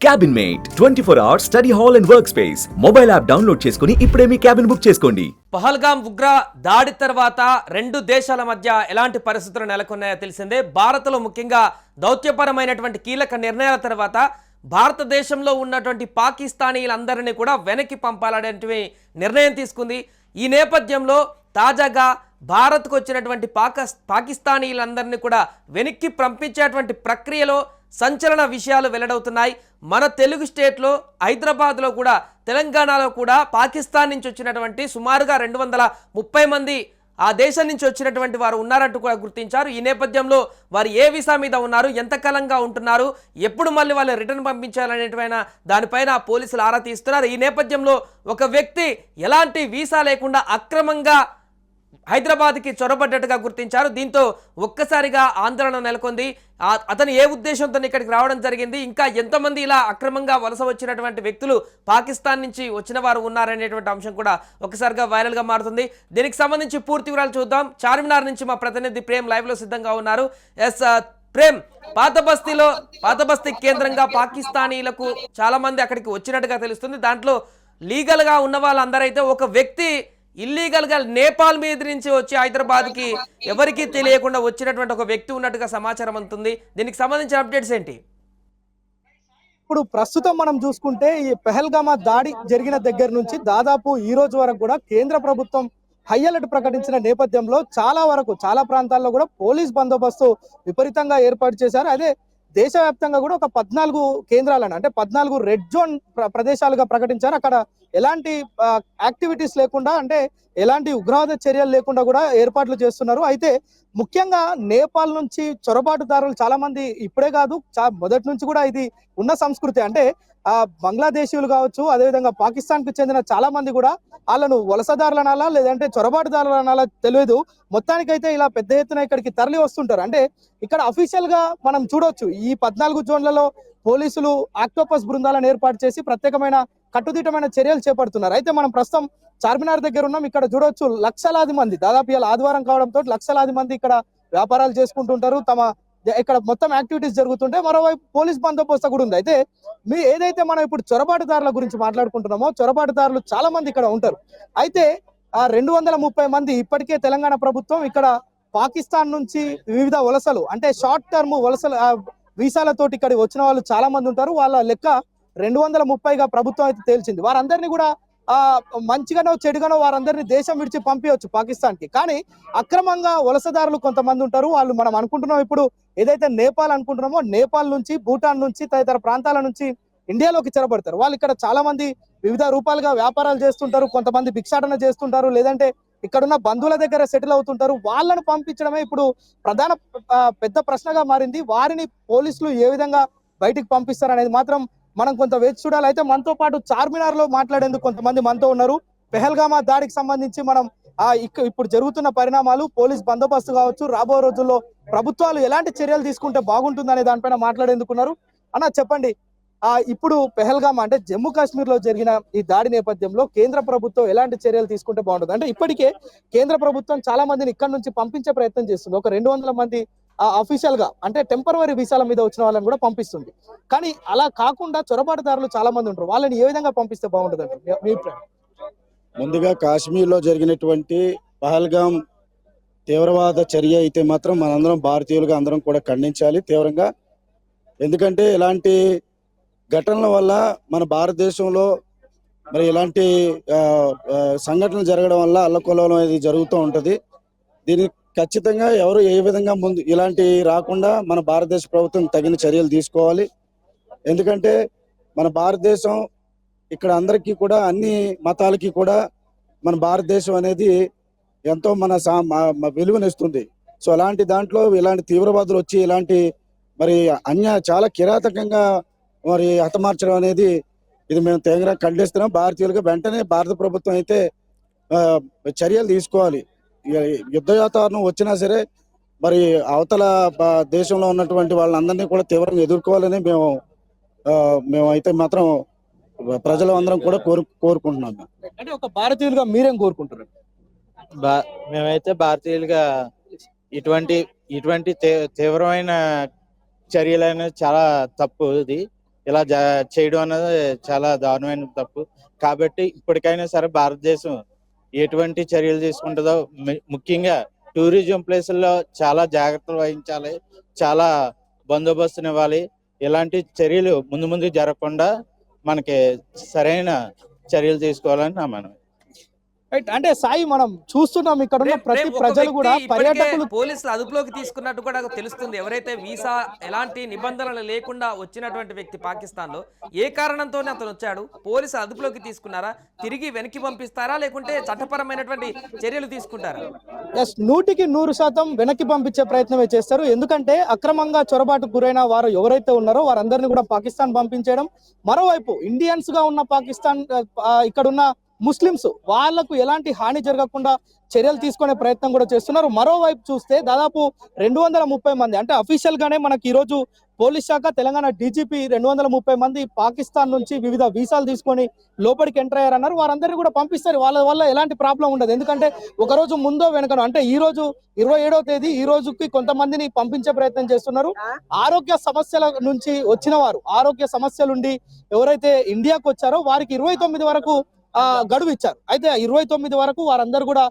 Cabin Mate 24 hours study hall and work space mobile app download చేసుకుని ఇప్పుడే మీ cabin book చేసుకోండి. పహల్గామ్ ఉగ్ర దాడి తర్వాత రెండు దేశాల మధ్య ఎలాంటి పరిస్థితులు నెలకొన్నాయో తెలిసిందే. భారత్లో ముఖ్యంగా దౌత్యపరమైనటువంటి కీలక నిర్ణయాల తర్వాత భారతదేశంలో ఉన్నటువంటి పాకిస్తానీలందరినీ కూడా వెనక్కి పంపాలనేటువంటి నిర్ణయం తీసుకుంది. ఈ నేపథ్యంలో తాజాగా భారత్కు వచ్చినటువంటి పాకిస్తానీలందరినీ కూడా వెనక్కి పంపించేటువంటి ప్రక్రియలో సంచలన విషయాలు వెల్లడవుతున్నాయి. మన తెలుగు స్టేట్లో హైదరాబాద్లో కూడా తెలంగాణలో కూడా పాకిస్తాన్ నుంచి వచ్చినటువంటి సుమారుగా 230 మంది ఆ దేశం నుంచి వచ్చినటువంటి వారు ఉన్నారంటూ కూడా గుర్తించారు. ఈ నేపథ్యంలో వారు ఏ వీసా మీద ఉన్నారు, ఎంతకాలంగా ఉంటున్నారు, ఎప్పుడు మళ్ళీ వాళ్ళు రిటర్న్ పంపించాలనేటువంటి దానిపైన పోలీసులు ఆరా తీస్తున్నారు. ఈ నేపథ్యంలో ఒక వ్యక్తి ఎలాంటి వీసా లేకుండా అక్రమంగా హైదరాబాద్కి చొరబడ్డట్టుగా గుర్తించారు. దీంతో ఒక్కసారిగా ఆందోళన నెలకొంది. అతను ఏ ఉద్దేశంతో ఇక్కడికి రావడం జరిగింది, ఇంకా ఎంతమంది ఇలా అక్రమంగా వలస వచ్చినటువంటి వ్యక్తులు పాకిస్తాన్ నుంచి వచ్చిన వారు ఉన్నారనేటువంటి అంశం కూడా ఒకసారిగా వైరల్గా మారుతుంది. దీనికి సంబంధించి పూర్తి వివరాలు చూద్దాం. చార్మినార్ నుంచి మా ప్రతినిధి ప్రేమ్ లైవ్లో సిద్ధంగా ఉన్నారు. ప్రేమ్, పాత బస్తీ కేంద్రంగా పాకిస్తానీలకు చాలా మంది అక్కడికి వచ్చినట్టుగా తెలుస్తుంది. దాంట్లో లీగల్గా ఉన్న వాళ్ళందరైతే ఒక వ్యక్తి ఇల్లీగల్ గా నేపాల్ మీద నుంచి వచ్చి హైదరాబాద్ కి ఎవరికి తెలియకుండా వచ్చినటువంటి ఒక వ్యక్తి ఉన్నట్టుగా సమాచారం అందుతుంది. దీనికి సంబంధించిన అప్డేట్స్ ఏంటి? ఇప్పుడు ప్రస్తుతం మనం చూసుకుంటే ఈ పెహల్గామా దాడి జరిగిన దగ్గర నుంచి దాదాపు ఈ రోజు వరకు కూడా కేంద్ర ప్రభుత్వం హై అలర్ట్ ప్రకటించిన నేపథ్యంలో చాలా ప్రాంతాల్లో కూడా పోలీస్ బందోబస్తు విపరీతంగా ఏర్పాటు చేశారు. అదే దేశవ్యాప్తంగా కూడా ఒక 14 కేంద్రాలను, అంటే 14 రెడ్ జోన్ ప్రదేశాలుగా ప్రకటించారు. అక్కడ ఎలాంటి యాక్టివిటీస్ లేకుండా, అంటే ఎలాంటి ఉగ్రవాద చర్యలు లేకుండా కూడా ఏర్పాట్లు చేస్తున్నారు. అయితే ముఖ్యంగా నేపాల్ నుంచి చొరబాటుదారులు చాలా మంది ఇప్పుడే కాదు, మొదటి నుంచి కూడా ఇది ఉన్న సంస్కృతి. అంటే బంగ్లాదేశీయులు కావచ్చు, అదేవిధంగా పాకిస్తాన్ కు చెందిన చాలా మంది కూడా వాళ్ళను వలసదారులు అనాలా లేదంటే చొరబాటుదారులు అనాలా తెలియదు, మొత్తానికైతే ఇలా పెద్ద ఎత్తున ఇక్కడికి తరలి వస్తుంటారు. అంటే ఇక్కడ అఫీషియల్ గా మనం చూడొచ్చు, ఈ 14 జోన్లలో పోలీసులు ఆక్టోపస్ బృందాలను ఏర్పాటు చేసి ప్రత్యేకమైన కట్టుదిట్టమైన చర్యలు చేపడుతున్నారు. అయితే మనం ప్రస్తుతం చార్మినార్ దగ్గర ఉన్నాం. ఇక్కడ చూడొచ్చు లక్షలాది మంది, దాదాపు ఇలా ఆదివారం కావడంతో లక్షలాది మంది ఇక్కడ వ్యాపారాలు చేసుకుంటుంటారు. ఇక్కడ మొత్తం యాక్టివిటీస్ జరుగుతుంటే మరోవైపు పోలీస్ బందోబస్తు కూడా ఉంది. అయితే ఏదైతే మనం ఇప్పుడు చొరబాటుదారుల గురించి మాట్లాడుకుంటున్నామో, చొరబాటుదారులు చాలా మంది ఇక్కడ ఉంటారు. అయితే 230 మంది ఇప్పటికే తెలంగాణ ప్రభుత్వం ఇక్కడ పాకిస్తాన్ నుంచి వివిధ వలసలు, అంటే షార్ట్ టర్మ్ వలసలు వీసాలతోటి ఇక్కడ వచ్చిన వాళ్ళు చాలా మంది ఉంటారు. వాళ్ళ లెక్క 230గా ప్రభుత్వం అయితే తేల్చింది. వారందరినీ కూడా మంచిగానో చెడుగానో వారందరినీ దేశం విడిచి పంపించవచ్చు పాకిస్తాన్ కి. కానీ అక్రమంగా వలసదారులు కొంతమంది ఉంటారు. వాళ్ళు మనం అనుకుంటున్నాం ఇప్పుడు ఏదైతే నేపాల్ అనుకుంటున్నామో, నేపాల్ నుంచి, భూటాన్ నుంచి, తదితర ప్రాంతాల నుంచి ఇండియాలోకి చెరబడతారు. వాళ్ళు ఇక్కడ చాలా మంది వివిధ రూపాలుగా వ్యాపారాలు చేస్తుంటారు, కొంతమంది భిక్షాటన చేస్తుంటారు, లేదంటే ఇక్కడున్న బంధువుల దగ్గర సెటిల్ అవుతుంటారు. వాళ్ళను పంపించడమే ఇప్పుడు ప్రధాన పెద్ద ప్రశ్నగా మారింది. వారిని పోలీసులు ఏ విధంగా బయటికి పంపిస్తారు అనేది మాత్రం మనం కొంత వేచి చూడాలి. అయితే మనతో పాటు చార్మినార్ లో మాట్లాడేందుకు కొంతమంది మనతో ఉన్నారు. పెహల్గామా దాడికి సంబంధించి మనం ఇప్పుడు జరుగుతున్న పరిణామాలు, పోలీస్ బందోబస్తు కావచ్చు, రాబోయే రోజుల్లో ప్రభుత్వాలు ఎలాంటి చర్యలు తీసుకుంటే బాగుంటుందనే దానిపైన మాట్లాడేందుకున్నారు. అన్న చెప్పండి, ఇప్పుడు పెహల్గామా అంటే జమ్మూ కాశ్మీర్ లో జరిగిన ఈ దాడి నేపథ్యంలో కేంద్ర ప్రభుత్వం ఎలాంటి చర్యలు తీసుకుంటే బాగుంటుంది? అంటే ఇప్పటికే కేంద్ర ప్రభుత్వం చాలా మందిని ఇక్కడ నుంచి పంపించే ప్రయత్నం చేస్తుంది. ఒక 200 మంది అఫీషియల్ గా, అంటే టెంపరవరీ వీసాల మీద వచ్చిన వాళ్ళని కూడా పంపిస్తుంది. కానీ అలా కాకుండా చొరబాటుదారులు చాలా మంది ఉంటారు. వాళ్ళని ఏ విధంగా పంపిస్తే బాగుంటుంది అంటే మీ అభిప్రాయం? ముందుగా కాశ్మీర్ లో జరిగినటువంటి పహల్గామ్ తీవ్రవాద చర్య అయితే మాత్రం మనందరం భారతీయులుగా అందరం కూడా ఖండించాలి తీవ్రంగా. ఎందుకంటే ఇలాంటి ఘటనల వల్ల మన భారతదేశంలో మరి ఇలాంటి సంఘటనలు జరగడం వల్ల అల్లకొల్లోలం అనేది జరుగుతూ ఉంటుంది. దీనికి ఖచ్చితంగా ఎవరు ఏ విధంగా ముందు ఇలాంటి రాకుండా మన భారతదేశ ప్రభుత్వం తగిన చర్యలు తీసుకోవాలి. ఎందుకంటే మన భారతదేశం ఇక్కడ అందరికీ కూడా, అన్ని మతాలకి కూడా మన భారతదేశం అనేది ఎంతో మన విలువనిస్తుంది. సో అలాంటి దాంట్లో ఇలాంటి తీవ్రవాదులు వచ్చి ఇలాంటి మరి చాలా కిరాతకంగా మరి హతమార్చడం అనేది ఇది మేము తీవ్రంగా ఖండిస్తున్నాం. భారతీయులుగా వెంటనే భారత ప్రభుత్వం అయితే చర్యలు తీసుకోవాలి. యుద్ధ వాతావరణం వచ్చినా సరే మరి అవతల దేశంలో ఉన్నటువంటి వాళ్ళందరినీ కూడా తీవ్రంగా ఎదుర్కోవాలని మేమైతే మాత్రం ప్రజలు అందరం కూడా కోరుకుంటున్నాం. అంటే ఒక భారతీయులుగా మీరేం కోరుకుంటున్నారు? మేమైతే భారతీయులుగా ఇటువంటి తీవ్రమైన చర్యలు అనేది చాలా తప్పు. ఇది ఇలా చేయడం అనేది చాలా దారుణమైన తప్పు. కాబట్టి ఇప్పటికైనా సరే భారతదేశం ఎటువంటి చర్యలు తీసుకుంటుందో, ముఖ్యంగా టూరిజం ప్లేసుల్లో చాలా జాగ్రత్తలు వహించాలి, చాలా బందోబస్తునివ్వాలి. ఇలాంటి చర్యలు ముందు ముందు జరగకుండా మనకి సరైన చర్యలు తీసుకోవాలని నా మనవి. రైట్. అంటే సాయి మనం చూస్తున్నాం ఇక్కడ ఉన్న ప్రతి రేపు ఒక ప్రజలు వ్యక్తి కూడా ఇప్పటికే పర్యాటకులు పోలీసులు అదుపులోకి తీసుకున్నట్టు కూడా తెలుస్తుంది. ఎవరైతే వీసా ఎలాంటి నిబంధనలు లేకుండా వచ్చినటువంటి వ్యక్తి పాకిస్తాన్ లో ఏ కారణంతోనే అతను వచ్చాడు, పోలీసులు అదుపులోకి తీసుకున్నారా, తిరిగి వెనక్కి పంపిస్తారా, లేకుంటే చట్టపరమైనటువంటి చర్యలు తీసుకుంటారా? 100% వెనక్కి పంపించే ప్రయత్నమే చేస్తారు. ఎందుకంటే అక్రమంగా చొరబాటుకు గురైన వారు ఎవరైతే ఉన్నారో వారందరినీ కూడా పాకిస్తాన్ పంపించడం, మరోవైపు ఇండియన్స్ గా ఉన్న పాకిస్తాన్ ఇక్కడున్న ముస్లిమ్స్ వాళ్లకు ఎలాంటి హాని జరగకుండా చర్యలు తీసుకునే ప్రయత్నం కూడా చేస్తున్నారు. మరోవైపు చూస్తే దాదాపు 230 మంది, అంటే అఫీషియల్ గానే మనకి ఈ రోజు పోలీస్ శాఖ తెలంగాణ డీజీపీ 230 మంది పాకిస్తాన్ నుంచి వివిధ వీసాలు తీసుకొని లోపలికి ఎంటర్ అయ్యారన్నారు. వారందరినీ కూడా పంపిస్తారు. వాళ్ళ వల్ల ఎలాంటి ప్రాబ్లం ఉండదు. ఎందుకంటే ఒక రోజు ముందో వెనకనో, అంటే ఈ రోజు 27వ తేదీ ఈ రోజుకి కొంతమందిని పంపించే ప్రయత్నం చేస్తున్నారు. ఆరోగ్య సమస్యల నుంచి వచ్చిన వారు, ఆరోగ్య సమస్యలుండి ఎవరైతే ఇండియాకు వచ్చారో వారికి 29 వరకు గడువు ఇచ్చారు. అయితే 29 వరకు వారందరూ కూడా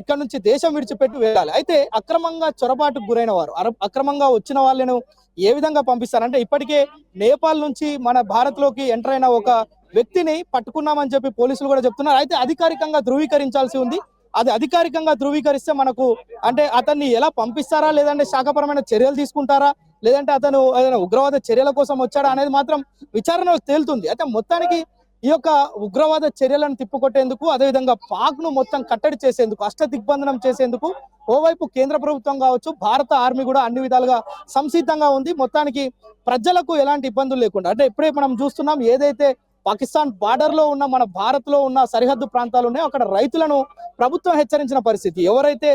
ఇక్కడ నుంచి దేశం విడిచిపెట్టి వెళ్ళాలి. అయితే అక్రమంగా చొరబాటుకు గురైన వారు, అక్రమంగా వచ్చిన వాళ్ళను ఏ విధంగా పంపిస్తారంటే, ఇప్పటికే నేపాల్ నుంచి మన భారత్ లోకి ఎంటర్ అయిన ఒక వ్యక్తిని పట్టుకున్నామని చెప్పి పోలీసులు కూడా చెప్తున్నారు. అయితే అధికారికంగా ధృవీకరించాల్సి ఉంది. అది అధికారికంగా ధృవీకరిస్తే మనకు అంటే అతన్ని ఎలా పంపిస్తారా, లేదంటే శాఖపరమైన చర్యలు తీసుకుంటారా, లేదంటే అతను ఏదైనా ఉగ్రవాద చర్యల కోసం వచ్చాడా అనేది మాత్రం విచారణ తేలుతుంది. అయితే మొత్తానికి ఈ యొక్క ఉగ్రవాద చర్యలను తిప్పుకొట్టేందుకు, అదేవిధంగా పాక్ ను మొత్తం కట్టడి చేసేందుకు, అష్టదిగ్బంధనం చేసేందుకు ఓవైపు కేంద్ర ప్రభుత్వం కావచ్చు, భారత ఆర్మీ కూడా అన్ని విధాలుగా సంసిద్ధంగా ఉంది. మొత్తానికి ప్రజలకు ఎలాంటి ఇబ్బందులు లేకుండా, అంటే ఇప్పుడే మనం చూస్తున్నాం ఏదైతే పాకిస్తాన్ బార్డర్ లో ఉన్న మన భారత్ లో ఉన్న సరిహద్దు ప్రాంతాలు ఉన్నాయో అక్కడ రైతులను ప్రభుత్వం హెచ్చరించిన పరిస్థితి. ఎవరైతే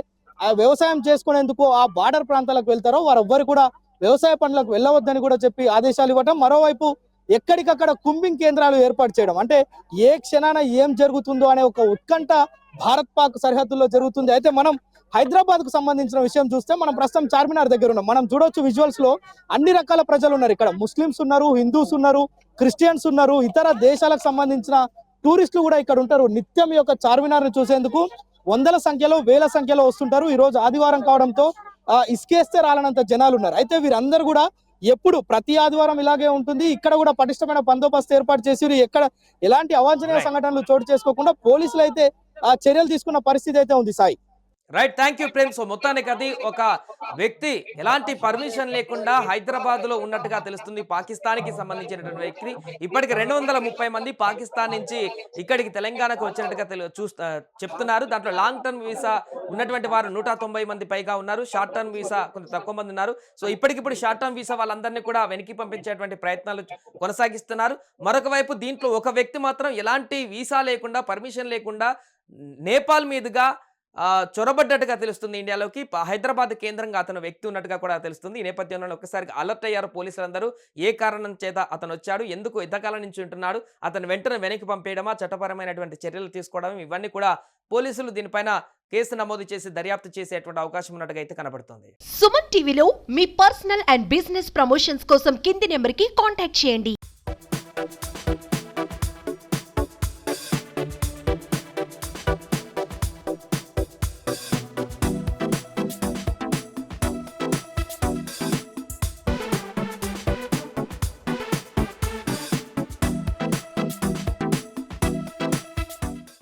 వ్యవసాయం చేసుకునేందుకు ఆ బార్డర్ ప్రాంతాలకు వెళ్తారో వారెవ్వరు కూడా వ్యవసాయ పనులకు వెళ్ళవద్దని కూడా చెప్పి ఆదేశాలు ఇవ్వటం, మరోవైపు ఎక్కడికక్కడ కుంబింగ్ కేంద్రాలు ఏర్పాటు చేయడం, అంటే ఏ క్షణాన ఏం జరుగుతుందో అనే ఒక ఉత్కంఠ భారత్ పాక్ సరిహద్దుల్లో జరుగుతుంది. అయితే మనం హైదరాబాద్ కు సంబంధించిన విషయం చూస్తే మనం ప్రస్తుతం చార్మినార్ దగ్గర ఉన్నాం. మనం చూడొచ్చు విజువల్స్ లో అన్ని రకాల ప్రజలు ఉన్నారు. ఇక్కడ ముస్లిమ్స్ ఉన్నారు, హిందూస్ ఉన్నారు, క్రిస్టియన్స్ ఉన్నారు, ఇతర దేశాలకు సంబంధించిన టూరిస్టులు కూడా ఇక్కడ ఉంటారు. నిత్యం ఈ యొక్క చార్మినార్ ను చూసేందుకు వందల సంఖ్యలో, వేల సంఖ్యలో వస్తుంటారు. ఈ రోజు ఆదివారం కావడంతో ఇసుకేస్తే రాలనంత జనాలు ఉన్నారు. అయితే వీరందరూ కూడా ఎప్పుడు ప్రతి ఆదివారం ఇలాగే ఉంటుంది. ఇక్కడ కూడా పటిష్టమైన బందోబస్తు ఏర్పాటు చేసి ఎక్కడ ఎలాంటి అవాంఛనీయ సంఘటనలు చోటు చేసుకోకుండా పోలీసులు అయితే చర్యలు తీసుకున్న పరిస్థితి అయితే ఉంది. Sai, right, thank you Prem. So మొత్తానికి అది ఒక వ్యక్తి ఎలాంటి పర్మిషన్ లేకుండా హైదరాబాద్ లో ఉన్నట్టుగా తెలుస్తుంది. పాకిస్తాన్కి సంబంధించినటువంటి వ్యక్తి ఇప్పటికి 230 మంది పాకిస్తాన్ నుంచి ఇక్కడికి తెలంగాణకు వచ్చినట్టుగా చెప్తున్నారు. దాంట్లో లాంగ్ టర్మ్ వీసా ఉన్నటువంటి వారు 190 మంది పైగా ఉన్నారు. షార్ట్ టర్మ్ వీసా కొంత తక్కువ మంది ఉన్నారు. సో ఇప్పటికిప్పుడు షార్ట్ టర్మ్ వీసా వాళ్ళందరినీ కూడా వెనక్కి పంపించేటువంటి ప్రయత్నాలు కొనసాగిస్తున్నారు. మరొక వైపు దీంట్లో ఒక వ్యక్తి మాత్రం ఎలాంటి వీసా లేకుండా, పర్మిషన్ లేకుండా నేపాల్ మీదుగా చొరబడ్డట్టుగా తెలుస్తుంది. ఇండియాలోకి హైదరాబాద్ కేంద్రంగా అతను వ్యక్తి ఉన్నట్టుగా కూడా తెలుస్తుంది. ఈ నేపథ్యంలో ఒక్కసారి అలర్ట్ అయ్యారు పోలీసులందరూ. ఏ కారణం చేత అతను వచ్చాడు, ఎందుకు ఎంతకాలం నుంచి ఉంటున్నాడు, అతను వెంటనే వెనక్కి పంపేయడమా, చట్టపరమైనటువంటి చర్యలు తీసుకోవడం, ఇవన్నీ కూడా పోలీసులు దీనిపైన కేసు నమోదు చేసి దర్యాప్తు చేసేటువంటి అవకాశం ఉన్నట్టుగా అయితే కనబడుతుంది. సుమన్ టీవీలో మీ పర్సనల్ అండ్ బిజినెస్ ప్రమోషన్స్ కోసం కింది నెంబర్కి కాంటాక్ట్ చేయండి.